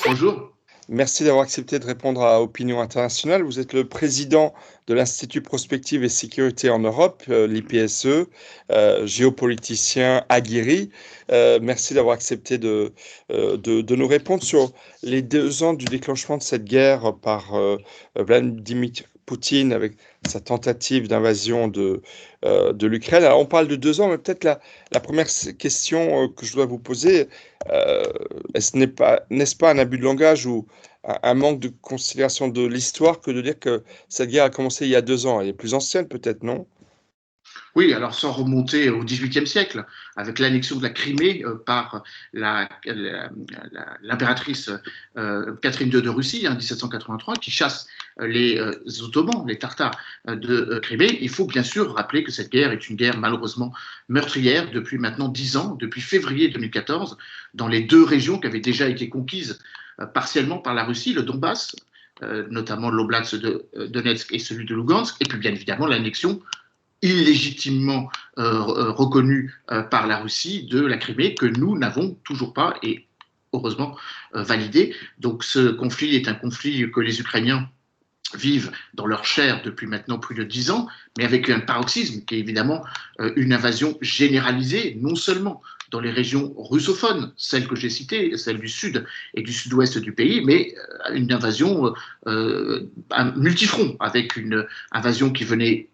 Bonjour. Merci d'avoir accepté de répondre à Opinion Internationale. Vous êtes le président de l'Institut Prospective et Sécurité en Europe, l'IPSE, géopoliticien aguerri. Merci d'avoir accepté de nous répondre sur les 2 ans du déclenchement de cette guerre par Vladimir Poutine avec sa tentative d'invasion de l'Ukraine. Alors on parle de 2 ans, mais peut-être la première question que je dois vous poser, n'est-ce pas un abus de langage ou un manque de considération de l'histoire que de dire que cette guerre a commencé il y a 2 ans? Elle est plus ancienne peut-être, non? Oui, alors sans remonter au XVIIIe siècle, avec l'annexion de la Crimée par l'impératrice Catherine II de Russie en 1783, qui chasse les Ottomans, les Tartares de Crimée, il faut bien sûr rappeler que cette guerre est une guerre malheureusement meurtrière depuis maintenant 10 ans, depuis février 2014, dans les 2 régions qui avaient déjà été conquises partiellement par la Russie, le Donbass, notamment l'oblast de Donetsk et celui de Lugansk, et puis bien évidemment l'annexion illégitimement reconnue par la Russie de la Crimée, que nous n'avons toujours pas et heureusement validé. Donc ce conflit est un conflit que les Ukrainiens vivent dans leur chair depuis maintenant plus de 10 ans, mais avec un paroxysme qui est évidemment une invasion généralisée, non seulement dans les régions russophones, celles que j'ai citées, celles du sud et du sud-ouest du pays, mais une invasion multifront, avec une invasion qui venait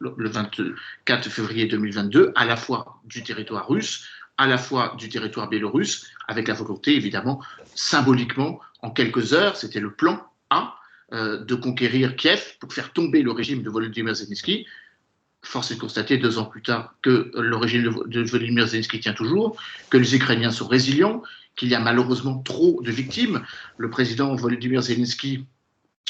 le 24 février 2022, à la fois du territoire russe, à la fois du territoire biélorusse, avec la volonté, évidemment, symboliquement, en quelques heures, c'était le plan A, de conquérir Kiev pour faire tomber le régime de Volodymyr Zelensky. Force est de constater 2 ans plus tard que le régime de Volodymyr Zelensky tient toujours, que les Ukrainiens sont résilients, qu'il y a malheureusement trop de victimes. Le président Volodymyr Zelensky,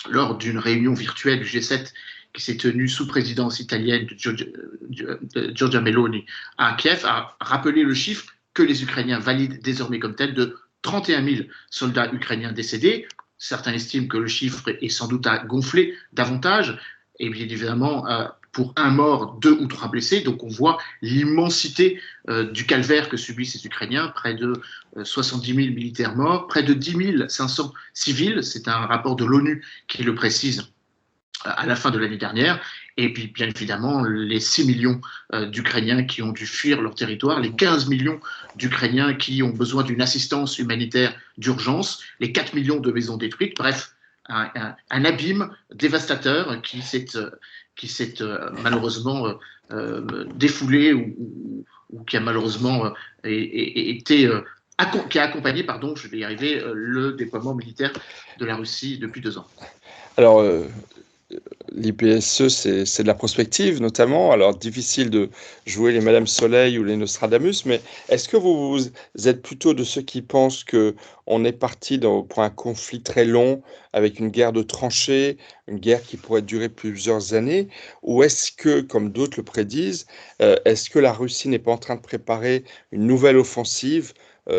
lors d'une réunion virtuelle du G7 qui s'est tenue sous présidence italienne de Giorgia Meloni à Kiev, a rappelé le chiffre que les Ukrainiens valident désormais comme tel de 31 000 soldats ukrainiens décédés. Certains estiment que le chiffre est sans doute à gonfler davantage, et bien évidemment, pour un mort, 2 ou 3 blessés. Donc on voit l'immensité du calvaire que subissent ces Ukrainiens, près de 70 000 militaires morts, près de 10 500 civils, c'est un rapport de l'ONU qui le précise à la fin de l'année dernière, et puis bien évidemment les 6 millions d'Ukrainiens qui ont dû fuir leur territoire, les 15 millions d'Ukrainiens qui ont besoin d'une assistance humanitaire d'urgence, les 4 millions de maisons détruites, bref, un abîme dévastateur qui s'est malheureusement défoulé ou qui a malheureusement été qui a accompagné, pardon, je vais y arriver, le déploiement militaire de la Russie depuis 2 ans. Alors, l'IPSE, c'est de la prospective notamment. Alors, difficile de jouer les Madame Soleil ou les Nostradamus, mais est-ce que vous êtes plutôt de ceux qui pensent qu'on est parti pour un conflit très long, avec une guerre de tranchées, une guerre qui pourrait durer plusieurs années, ou est-ce que, comme d'autres le prédisent, est-ce que la Russie n'est pas en train de préparer une nouvelle offensive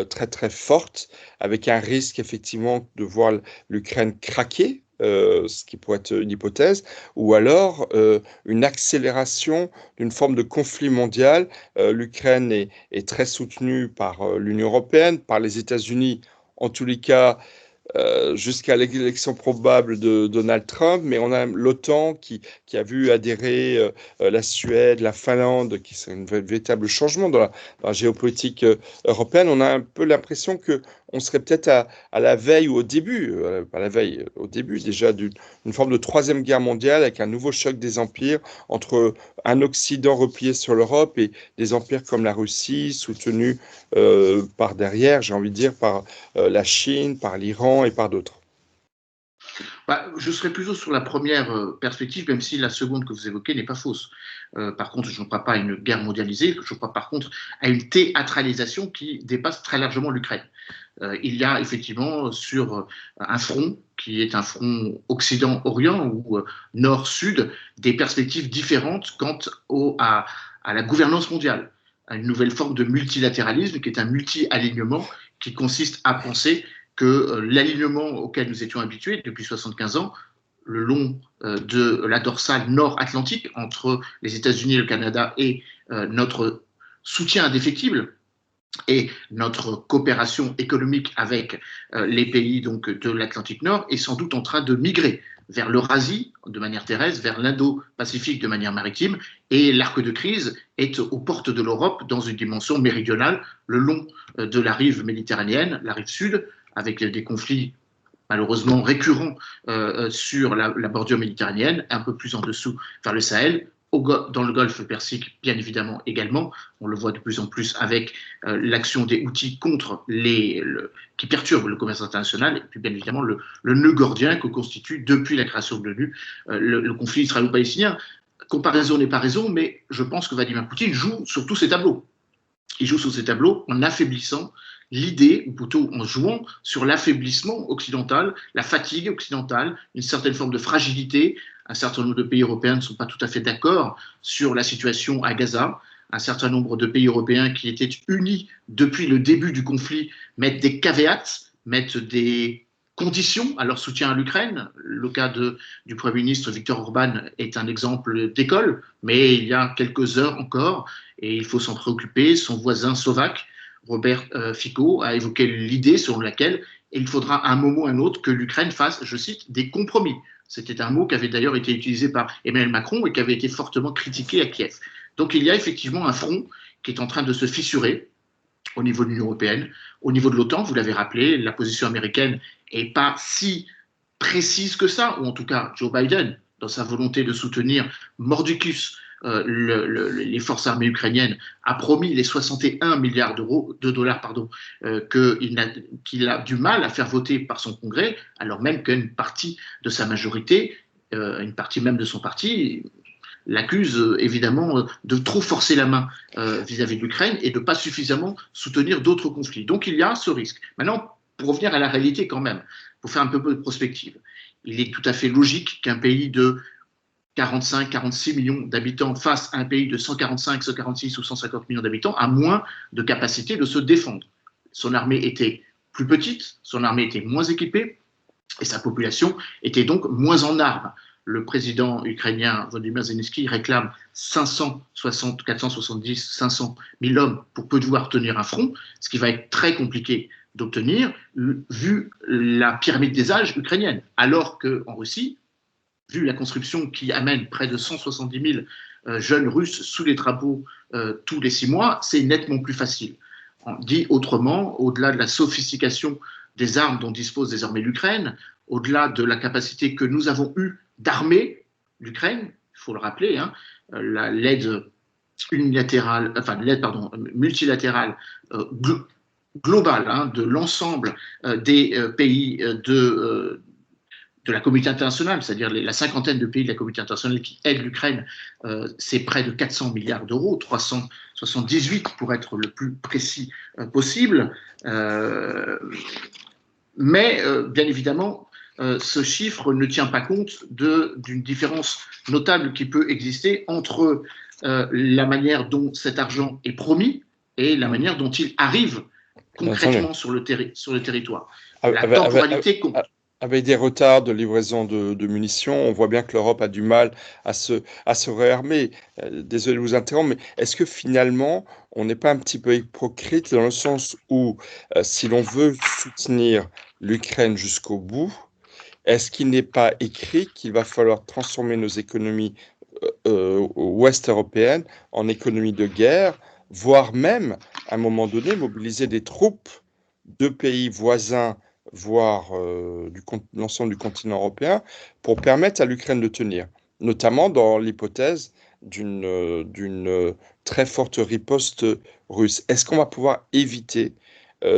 très très forte, avec un risque effectivement de voir l'Ukraine craquer, ce qui pourrait être une hypothèse, ou alors une accélération d'une forme de conflit mondial. L'Ukraine est très soutenue par l'Union européenne, par les États-Unis, en tous les cas jusqu'à l'élection probable de Donald Trump, mais on a l'OTAN qui a vu adhérer la Suède, la Finlande, qui c'est un véritable changement dans la géopolitique européenne. On a un peu l'impression que on serait peut-être à la veille ou au début, pas la veille, au début déjà d'une forme de troisième guerre mondiale avec un nouveau choc des empires entre un Occident replié sur l'Europe et des empires comme la Russie, soutenus par derrière, j'ai envie de dire, par la Chine, par l'Iran et par d'autres. Je serais plutôt sur la première perspective, même si la seconde que vous évoquez n'est pas fausse. Par contre, je ne crois pas à une guerre mondialisée, je crois par contre à une théâtralisation qui dépasse très largement l'Ukraine. Il y a effectivement sur un front qui est un front Occident-Orient ou Nord-Sud des perspectives différentes quant à la gouvernance mondiale, à une nouvelle forme de multilatéralisme qui est un multi-alignement qui consiste à penser que l'alignement auquel nous étions habitués depuis 75 ans, le long de la dorsale nord-atlantique entre les États-Unis, le Canada et notre soutien indéfectible. Et notre coopération économique avec les pays donc, de l'Atlantique Nord est sans doute en train de migrer vers l'Eurasie de manière terrestre, vers l'Indo-Pacifique de manière maritime, et l'arc de crise est aux portes de l'Europe dans une dimension méridionale, le long de la rive méditerranéenne, la rive sud, avec des conflits malheureusement récurrents sur la bordure méditerranéenne, un peu plus en dessous vers le Sahel, dans le golfe Persique, bien évidemment également. On le voit de plus en plus avec l'action des Houthis contre qui perturbent le commerce international, et puis bien évidemment le nœud gordien que constitue depuis la création de l'ONU le conflit israélo-palestinien. Comparaison n'est pas raison, mais je pense que Vladimir Poutine joue sur tous ces tableaux. Il joue sur ces tableaux en affaiblissant l'idée, ou plutôt en jouant sur l'affaiblissement occidental, la fatigue occidentale, une certaine forme de fragilité. Un certain nombre de pays européens ne sont pas tout à fait d'accord sur la situation à Gaza. Un certain nombre de pays européens qui étaient unis depuis le début du conflit mettent des caveats, mettent des conditions à leur soutien à l'Ukraine. Le cas du Premier ministre Viktor Orban est un exemple d'école, mais il y a quelques heures encore, et il faut s'en préoccuper, son voisin slovaque, Robert Fico, a évoqué l'idée selon laquelle il faudra à un moment ou à un autre que l'Ukraine fasse, je cite, des compromis. C'était un mot qui avait d'ailleurs été utilisé par Emmanuel Macron et qui avait été fortement critiqué à Kiev. Donc il y a effectivement un front qui est en train de se fissurer au niveau de l'Union européenne, au niveau de l'OTAN, vous l'avez rappelé, la position américaine n'est pas si précise que ça, ou en tout cas Joe Biden, dans sa volonté de soutenir mordicus les forces armées ukrainiennes, a promis les 61 milliards de dollars qu'il a du mal à faire voter par son Congrès, alors même qu'une partie de sa majorité, une partie même de son parti, l'accuse évidemment de trop forcer la main vis-à-vis de l'Ukraine et de ne pas suffisamment soutenir d'autres conflits. Donc il y a ce risque. Maintenant, pour revenir à la réalité quand même, pour faire un peu de prospective, il est tout à fait logique qu'un pays de 45-46 millions d'habitants face à un pays de 145, 146 ou 150 millions d'habitants a moins de capacité de se défendre. Son armée était plus petite, son armée était moins équipée et sa population était donc moins en armes. Le président ukrainien Volodymyr Zelensky réclame 470, 500 000 hommes pour pouvoir tenir un front, ce qui va être très compliqué d'obtenir vu la pyramide des âges ukrainienne. Alors qu'en Russie, vu la conscription qui amène près de 170 000 jeunes Russes sous les drapeaux tous les 6 mois, c'est nettement plus facile. Dit autrement, au-delà de la sophistication des armes dont dispose désormais l'Ukraine, au-delà de la capacité que nous avons eue d'armer l'Ukraine, il faut le rappeler, hein, l'aide unilatérale, enfin l'aide multilatérale globale hein, de l'ensemble des pays de la communauté internationale, c'est-à-dire la cinquantaine de pays de la communauté internationale qui aident l'Ukraine, c'est près de 400 milliards d'euros, 378 pour être le plus précis possible. Mais bien évidemment, ce chiffre ne tient pas compte d'une différence notable qui peut exister entre la manière dont cet argent est promis et la manière dont il arrive concrètement sur le territoire. La temporalité compte. Avec des retards de livraison de munitions, on voit bien que l'Europe a du mal à se réarmer. Désolé de vous interrompre, mais est-ce que finalement, on n'est pas un petit peu hypocrite dans le sens où, si l'on veut soutenir l'Ukraine jusqu'au bout, est-ce qu'il n'est pas écrit qu'il va falloir transformer nos économies ouest européennes en économies de guerre, voire même, à un moment donné, mobiliser des troupes de pays voisins voire l'ensemble du continent européen, pour permettre à l'Ukraine de tenir, notamment dans l'hypothèse d'une très forte riposte russe. Est-ce qu'on va pouvoir éviter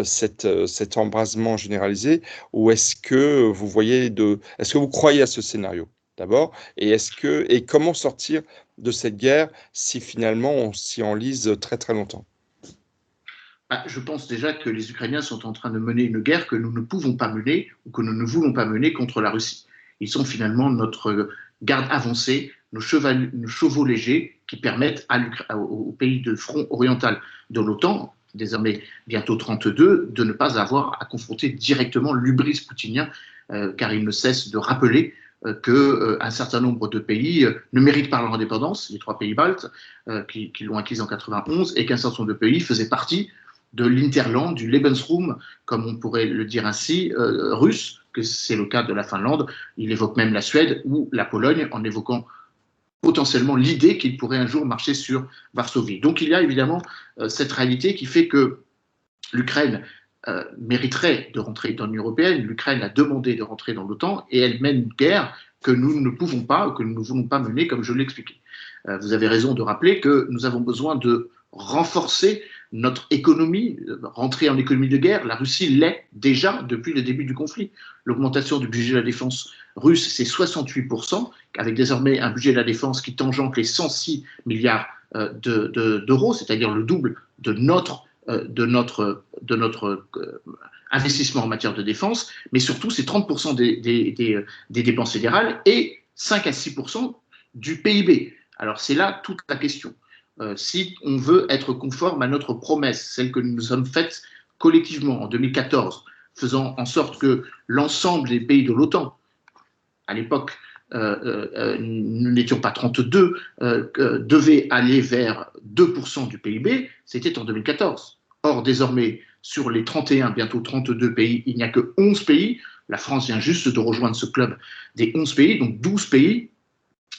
cet embrasement généralisé, ou est-ce que vous est-ce que vous croyez à ce scénario d'abord, et comment sortir de cette guerre si finalement on s'y enlise très très longtemps? Je pense déjà que les Ukrainiens sont en train de mener une guerre que nous ne pouvons pas mener ou que nous ne voulons pas mener contre la Russie. Ils sont finalement notre garde avancée, nos chevaux légers qui permettent aux pays de front oriental de l'OTAN, désormais bientôt 32, de ne pas avoir à confronter directement l'hubris poutinien, car il ne cesse de rappeler qu'un certain nombre de pays ne méritent pas leur indépendance, les 3 pays baltes qui l'ont acquise en 91, et qu'un certain nombre de pays faisaient partie de l'Interland, du Lebensraum, comme on pourrait le dire ainsi, russe, que c'est le cas de la Finlande. Il évoque même la Suède ou la Pologne en évoquant potentiellement l'idée qu'il pourrait un jour marcher sur Varsovie. Donc il y a évidemment cette réalité qui fait que l'Ukraine mériterait de rentrer dans l'Union européenne. L'Ukraine a demandé de rentrer dans l'OTAN et elle mène une guerre que nous ne pouvons pas, ou que nous ne voulons pas mener, comme je l'ai expliqué. Vous avez raison de rappeler que nous avons besoin de renforcer notre économie, rentrer en économie de guerre. La Russie l'est déjà depuis le début du conflit. L'augmentation du budget de la défense russe, c'est 68%, avec désormais un budget de la défense qui tangente les 106 milliards d'euros, c'est-à-dire le double de notre investissement en matière de défense, mais surtout c'est 30% des dépenses fédérales et 5 à 6% du PIB. Alors c'est là toute la question. Si on veut être conforme à notre promesse, celle que nous nous sommes faites collectivement en 2014, faisant en sorte que l'ensemble des pays de l'OTAN, à l'époque, nous n'étions pas 32, devaient aller vers 2% du PIB, c'était en 2014. Or, désormais, sur les 31, bientôt 32 pays, il n'y a que 11 pays. La France vient juste de rejoindre ce club des 11 pays, donc 12 pays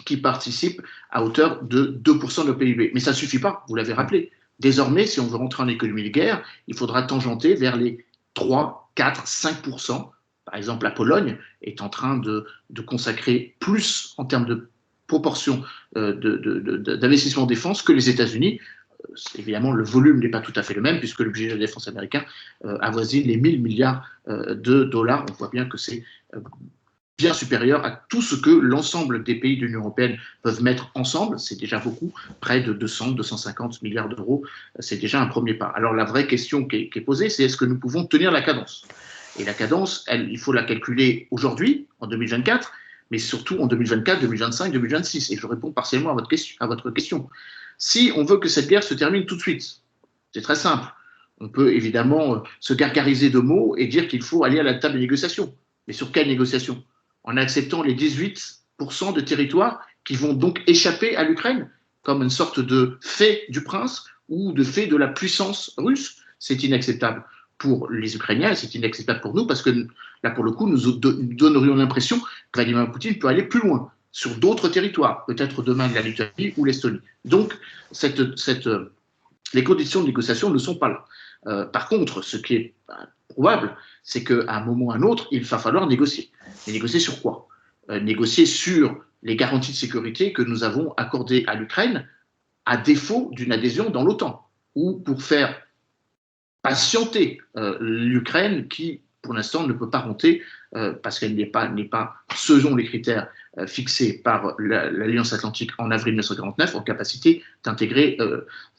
qui participent à hauteur de 2% de PIB. Mais ça ne suffit pas, vous l'avez rappelé. Désormais, si on veut rentrer en économie de guerre, il faudra tangenter vers les 3, 4, 5%. Par exemple, la Pologne est en train de consacrer plus en termes de proportion d'investissement en défense que les États-Unis. Évidemment, le volume n'est pas tout à fait le même, puisque le budget de la défense américain avoisine les 1000 milliards de dollars. On voit bien que c'est bien supérieur à tout ce que l'ensemble des pays de l'Union européenne peuvent mettre ensemble. C'est déjà beaucoup, près de 200, 250 milliards d'euros. C'est déjà un premier pas. Alors la vraie question qui est posée, c'est est-ce que nous pouvons tenir la cadence ? Et la cadence, il faut la calculer aujourd'hui, en 2024, mais surtout en 2024, 2025, 2026. Et je réponds partiellement à votre question. Si on veut que cette guerre se termine tout de suite, c'est très simple. On peut évidemment se gargariser de mots et dire qu'il faut aller à la table de négociation. Mais sur quelle négociation ? En acceptant les 18% de territoires qui vont donc échapper à l'Ukraine, comme une sorte de fait du prince ou de fait de la puissance russe. C'est inacceptable pour les Ukrainiens, c'est inacceptable pour nous, parce que là, pour le coup, nous donnerions l'impression que Vladimir Poutine peut aller plus loin, sur d'autres territoires, peut-être demain de la Lituanie ou l'Estonie. Donc, les conditions de négociation ne sont pas là. Par contre, ce qui est probable, c'est qu'à un moment ou à un autre, il va falloir négocier. Mais négocier sur quoi ? Négocier sur les garanties de sécurité que nous avons accordées à l'Ukraine, à défaut d'une adhésion dans l'OTAN, ou pour faire patienter l'Ukraine qui, pour l'instant, ne peut pas monter parce qu'elle n'est pas, selon les critères fixés par l'Alliance Atlantique en avril 1949, en capacité d'intégrer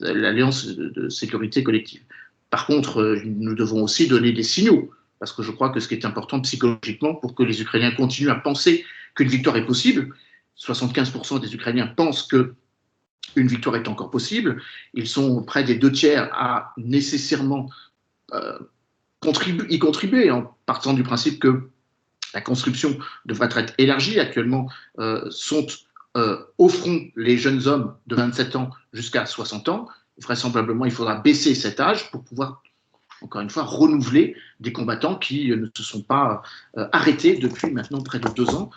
l'Alliance de sécurité collective. Par contre, nous devons aussi donner des signaux, parce que je crois que ce qui est important psychologiquement pour que les Ukrainiens continuent à penser qu'une victoire est possible, 75% des Ukrainiens pensent que une victoire est encore possible. Ils sont près des 2/3 à nécessairement y contribuer, en partant du principe que la conscription devrait être élargie. Actuellement, sont au front les jeunes hommes de 27 ans jusqu'à 60 ans. Vraisemblablement, il faudra baisser cet âge pour pouvoir, encore une fois, renouveler des combattants qui ne se sont pas arrêtés depuis maintenant près de 2 ans.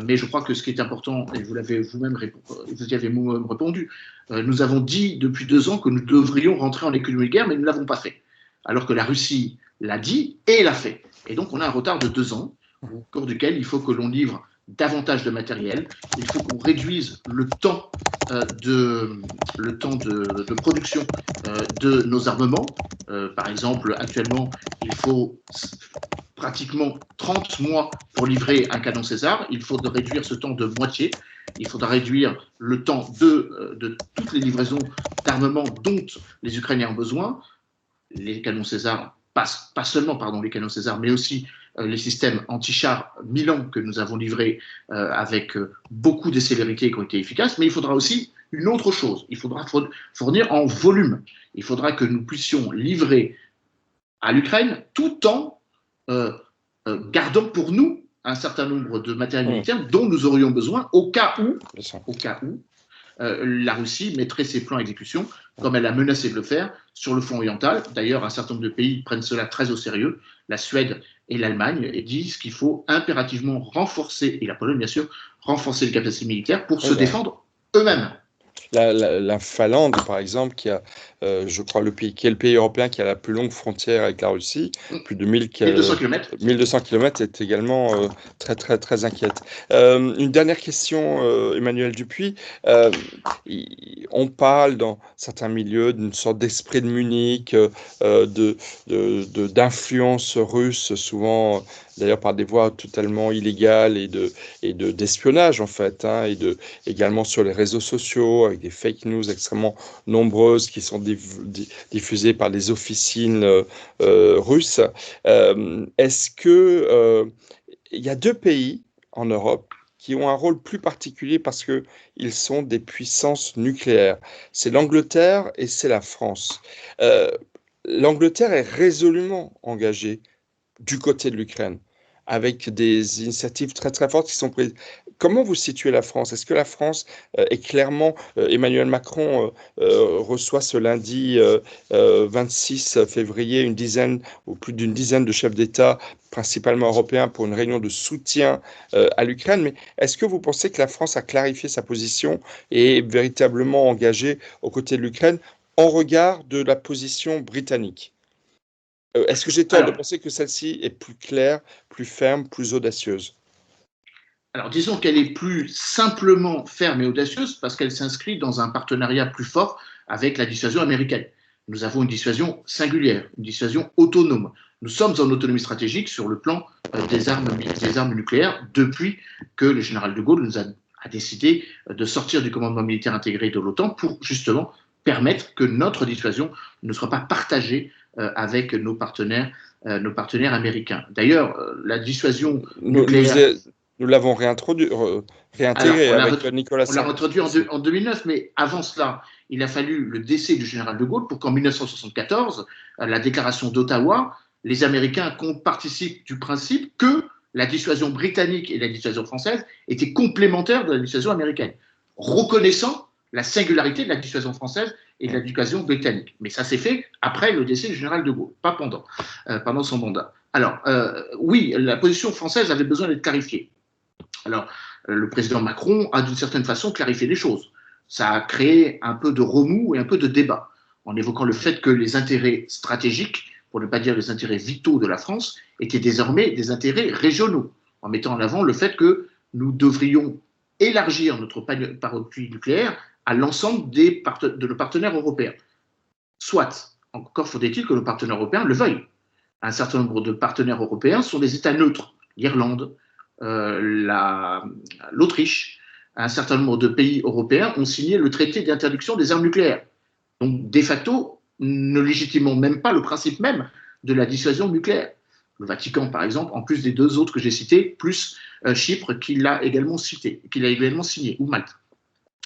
Mais je crois que ce qui est important, et vous l'avez vous-même répondu, nous avons dit depuis 2 ans que nous devrions rentrer en économie de guerre, mais nous ne l'avons pas fait. Alors que la Russie l'a dit et l'a fait. Et donc on a un retard de 2 ans, au cours duquel il faut que l'on livre davantage de matériel, il faut qu'on réduise le temps de production de nos armements. Par exemple, actuellement, il faut pratiquement 30 mois pour livrer un canon César. Il faut réduire ce temps de moitié. Il faudra réduire le temps de toutes les livraisons d'armement dont les Ukrainiens ont besoin. Les canons César, pas seulement les canons César, mais aussi les systèmes anti-chars Milan que nous avons livrés avec beaucoup de célérité et qui ont été efficaces. Mais il faudra aussi une autre chose. Il faudra fournir en volume. Il faudra que nous puissions livrer à l'Ukraine tout en gardant pour nous un certain nombre de matériels militaires dont nous aurions besoin au cas où la Russie mettrait ses plans à exécution, comme elle a menacé de le faire sur le front oriental. D'ailleurs, un certain nombre de pays prennent cela très au sérieux, la Suède et l'Allemagne, et disent qu'il faut impérativement renforcer, et la Pologne bien sûr, renforcer les capacités militaires pour se défendre eux-mêmes. La Finlande, par exemple, qui a, je crois, qui est le pays européen qui a la plus longue frontière avec la Russie, plus de 1200 km. 1200 km, est également très, très, très inquiète. Une dernière question, Emmanuel Dupuis. On parle dans certains milieux d'une sorte d'esprit de Munich, d'influence russe, souvent d'ailleurs par des voies totalement illégales et d'espionnage en fait, hein, également sur les réseaux sociaux, avec des fake news extrêmement nombreuses qui sont diffusées par les officines russes. Est-ce que il y a deux pays en Europe qui ont un rôle plus particulier parce qu'ils sont des puissances nucléaires? C'est l'Angleterre et c'est la France. L'Angleterre est résolument engagée du côté de l'Ukraine, avec des initiatives très très fortes qui sont prises. Comment vous situez la France? Est-ce que la France est clairement... Emmanuel Macron reçoit ce lundi 26 février une dizaine ou plus d'une dizaine de chefs d'État, principalement européens, pour une réunion de soutien à l'Ukraine. Mais est-ce que vous pensez que la France a clarifié sa position et est véritablement engagée aux côtés de l'Ukraine en regard de la position britannique? Est-ce que j'ai tort de penser que celle-ci est plus claire, plus ferme, plus audacieuse? Alors, disons qu'elle est plus simplement ferme et audacieuse parce qu'elle s'inscrit dans un partenariat plus fort avec la dissuasion américaine. Nous avons une dissuasion singulière, une dissuasion autonome. Nous sommes en autonomie stratégique sur le plan des armes nucléaires depuis que le général de Gaulle nous a décidé de sortir du commandement militaire intégré de l'OTAN pour justement permettre que notre dissuasion ne soit pas partagée avec nos partenaires américains. D'ailleurs, la dissuasion nucléaire... Nous l'avons réintégré avec Nicolas Sarkozy. On l'a introduit en 2009, mais avant cela, il a fallu le décès du général de Gaulle pour qu'en 1974, la déclaration d'Ottawa, les Américains participent du principe que la dissuasion britannique et la dissuasion française étaient complémentaires de la dissuasion américaine, reconnaissant la singularité de la dissuasion française et de la dissuasion britannique. Mais ça s'est fait après le décès du général de Gaulle, pas pendant son mandat. Alors, oui, la position française avait besoin d'être clarifiée. Alors, le président Macron a d'une certaine façon clarifié les choses. Ça a créé un peu de remous et un peu de débat, en évoquant le fait que les intérêts stratégiques, pour ne pas dire les intérêts vitaux de la France, étaient désormais des intérêts régionaux, en mettant en avant le fait que nous devrions élargir notre parapluie nucléaire à l'ensemble de nos partenaires européens. Soit, encore faudrait-il que nos partenaires européens le veuillent. Un certain nombre de partenaires européens sont des États neutres, l'Irlande, l'Autriche, un certain nombre de pays européens ont signé le traité d'interdiction des armes nucléaires. Donc, de facto, ne légitimons même pas le principe même de la dissuasion nucléaire. Le Vatican, par exemple, en plus des deux autres que j'ai cités, plus Chypre, qu'il a également signé, ou Malte.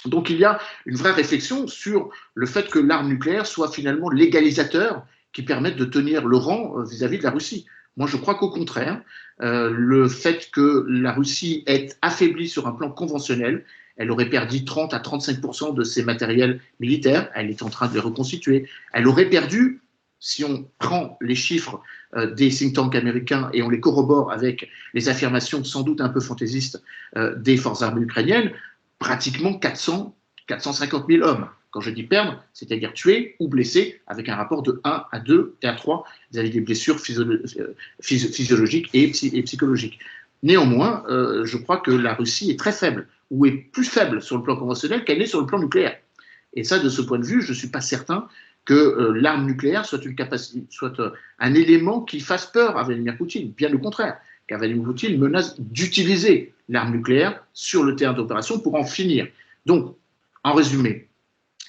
Donc, il y a une vraie réflexion sur le fait que l'arme nucléaire soit finalement l'égalisateur qui permette de tenir le rang vis-à-vis de la Russie. Moi, je crois qu'au contraire, le fait que la Russie est affaiblie sur un plan conventionnel, elle aurait perdu 30 à 35% de ses matériels militaires, elle est en train de les reconstituer, elle aurait perdu, si on prend les chiffres des think tanks américains et on les corrobore avec les affirmations sans doute un peu fantaisistes des forces armées ukrainiennes, pratiquement 450 000 hommes. Quand je dis perdre, c'est-à-dire tuer ou blesser, avec un rapport de 1 à 2 et à 3, vous avez des blessures physiologiques et psychologiques. Néanmoins, je crois que la Russie est très faible, ou est plus faible sur le plan conventionnel qu'elle est sur le plan nucléaire. Et ça, de ce point de vue, je ne suis pas certain que l'arme nucléaire soit un élément qui fasse peur à Vladimir Poutine. Bien au contraire, car Vladimir Poutine menace d'utiliser l'arme nucléaire sur le terrain d'opération pour en finir. Donc, en résumé,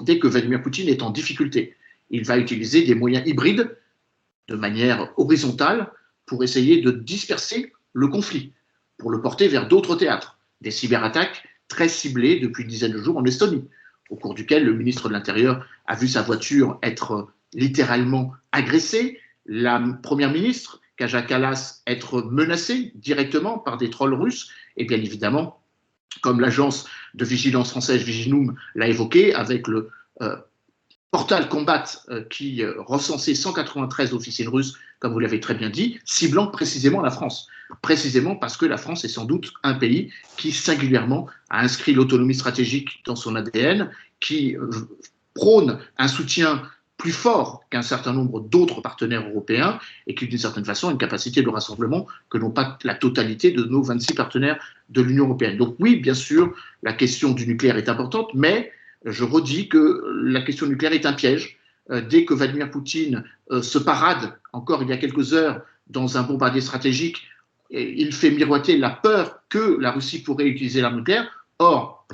dès que Vladimir Poutine est en difficulté, il va utiliser des moyens hybrides de manière horizontale pour essayer de disperser le conflit, pour le porter vers d'autres théâtres. Des cyberattaques très ciblées depuis une dizaine de jours en Estonie, au cours duquel le ministre de l'Intérieur a vu sa voiture être littéralement agressée, la première ministre Kaja Kallas être menacée directement par des trolls russes, et bien évidemment, comme l'agence de vigilance française Viginum l'a évoqué, avec le Portal Combat qui recensait 193 officiels russes, comme vous l'avez très bien dit, ciblant précisément la France. Précisément parce que la France est sans doute un pays qui singulièrement a inscrit l'autonomie stratégique dans son ADN, qui prône un soutien plus fort qu'un certain nombre d'autres partenaires européens et qui, d'une certaine façon, a une capacité de rassemblement que n'ont pas la totalité de nos 26 partenaires de l'Union européenne. Donc oui, bien sûr, la question du nucléaire est importante, mais je redis que la question nucléaire est un piège. Dès que Vladimir Poutine se parade, encore il y a quelques heures, dans un bombardier stratégique, il fait miroiter la peur que la Russie pourrait utiliser l'arme nucléaire. Or,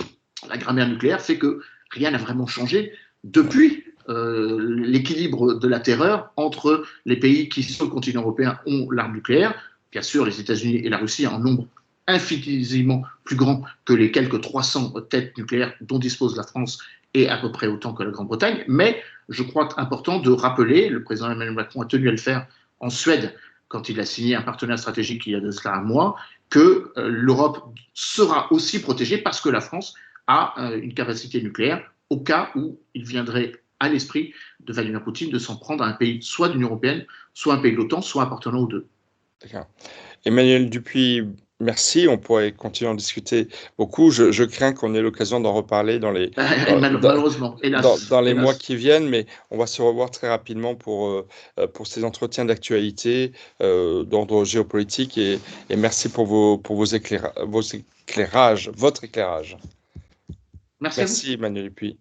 la grammaire nucléaire fait que rien n'a vraiment changé depuis l'équilibre de la terreur entre les pays qui, sur le continent européen, ont l'arme nucléaire. Bien sûr, les États-Unis et la Russie en nombre infiniment plus grand que les quelques 300 têtes nucléaires dont dispose la France et à peu près autant que la Grande-Bretagne. Mais je crois important de rappeler, le président Emmanuel Macron a tenu à le faire en Suède quand il a signé un partenariat stratégique il y a de cela un mois, que l'Europe sera aussi protégée parce que la France a une capacité nucléaire au cas où il viendrait à l'esprit de Vladimir Poutine de s'en prendre à un pays soit de l'Union européenne, soit un pays de l'OTAN, soit appartenant aux deux. D'accord. Emmanuel Dupuis, merci. On pourrait continuer à en discuter beaucoup. Je crains qu'on ait l'occasion d'en reparler Malheureusement, hélas. dans les mois qui viennent, mais on va se revoir très rapidement pour ces entretiens d'actualité d'ordre géopolitique. Et merci pour vos éclairages, votre éclairage. Merci à vous. Merci, Emmanuel Dupuis.